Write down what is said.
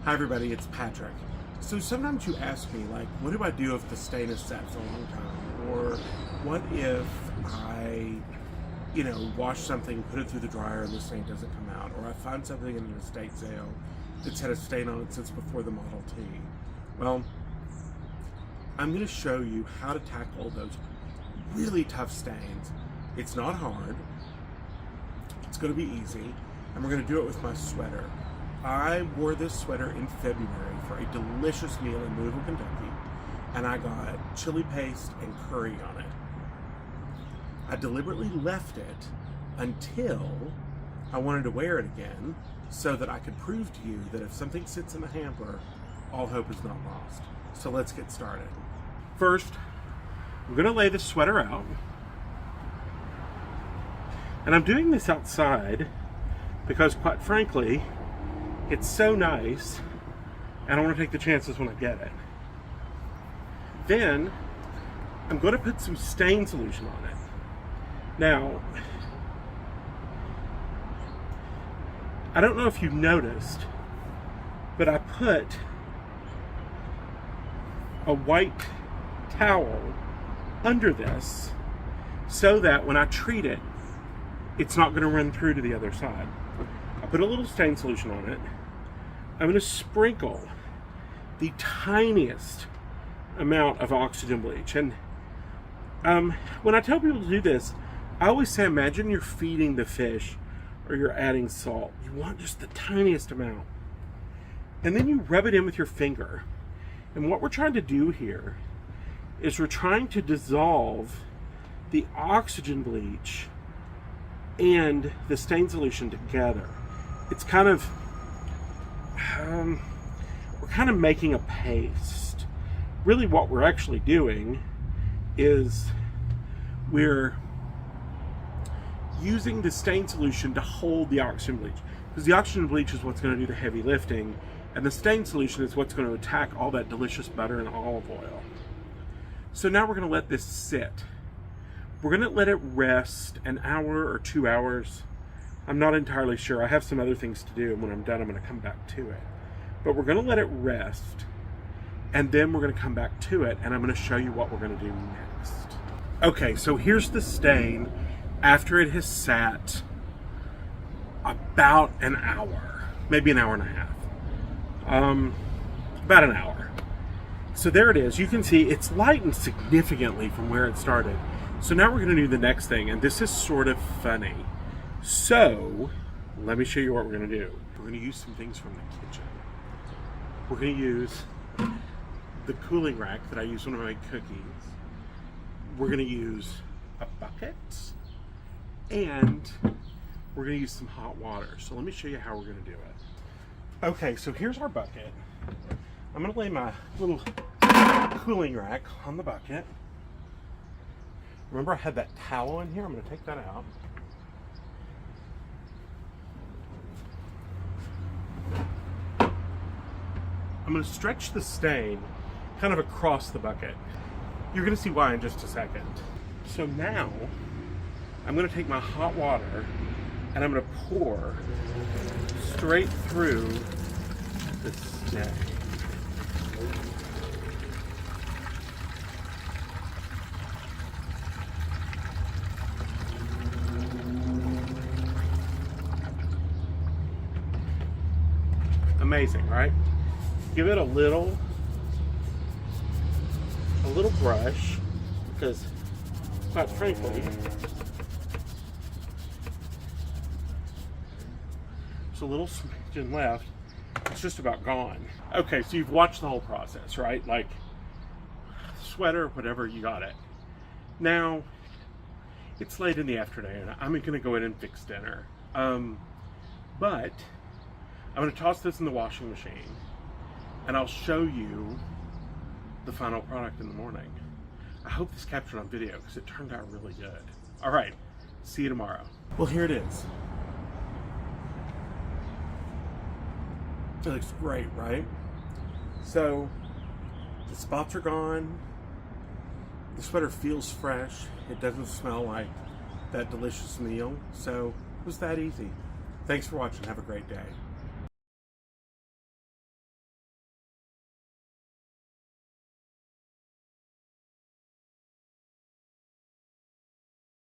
Hi everybody, it's Patrick. So sometimes you ask me, like, what do I do if the stain is set for a long time? Or what if I, wash something, put it through the dryer and the stain doesn't come out? Or I find something in an estate sale that's had a stain on it since before the Model T. Well, I'm going to show you how to tackle those really tough stains. It's not hard. It's going to be easy. And we're going to do it with my sweater. I wore this sweater in February for a delicious meal in Louisville, Kentucky, and I got chili paste and curry on it. I deliberately left it until I wanted to wear it again so that I could prove to you that if something sits in the hamper, all hope is not lost. So let's get started. First, I'm going to lay the sweater out. And I'm doing this outside because, quite frankly, it's so nice, and I want to take the chances when I get it. Then, I'm going to put some stain solution on it. Now, I don't know if you noticed, but I put a white towel under this so that when I treat it, it's not going to run through to the other side. I put a little stain solution on it. I'm going to sprinkle the tiniest amount of oxygen bleach. And when I tell people to do this, I always say, imagine you're feeding the fish or you're adding salt. You want just the tiniest amount. And then you rub it in with your finger. And what we're trying to do here is we're trying to dissolve the oxygen bleach and the stain solution together. It's kind of, we're kind of making a paste. Really what we're actually doing is we're using the stain solution to hold the oxygen bleach. Because the oxygen bleach is what's going to do the heavy lifting, and the stain solution is what's going to attack all that delicious butter and olive oil. So now we're going to let this sit. We're going to let it rest an hour or 2 hours. I'm not entirely sure. I have some other things to do, and when I'm done, I'm going to come back to it. But we're going to let it rest, and then we're going to come back to it, and I'm going to show you what we're going to do next. Okay, so here's the stain after it has sat about an hour, maybe an hour and a half. About an hour. So there it is. You can see it's lightened significantly from where it started. So now we're going to do the next thing, and this is sort of funny. So, let me show you what we're going to do. We're going to use some things from the kitchen. We're going to use the cooling rack that I use when I make cookies. We're going to use a bucket, and we're going to use some hot water. So let me show you how we're going to do it. Okay, so here's our bucket. I'm going to lay my little cooling rack on the bucket. Remember I had that towel in here? I'm going to take that out. I'm going to stretch the stain kind of across the bucket. You're going to see why in just a second. So now, I'm going to take my hot water and I'm going to pour straight through the stain. Amazing, right? Give it a little brush, because quite frankly, there's a little smidgen left. It's just about gone. Okay, so you've watched the whole process, right? Like, sweater, whatever, you got it. Now, it's late in the afternoon. I'm gonna go in and fix dinner. But I'm going to toss this in the washing machine, and I'll show you the final product in the morning. I hope this captured on video because it turned out really good. All right, see you tomorrow. Well, here it is. It looks great, right? So the spots are gone. The sweater feels fresh. It doesn't smell like that delicious meal. So it was that easy. Thanks for watching. Have a great day.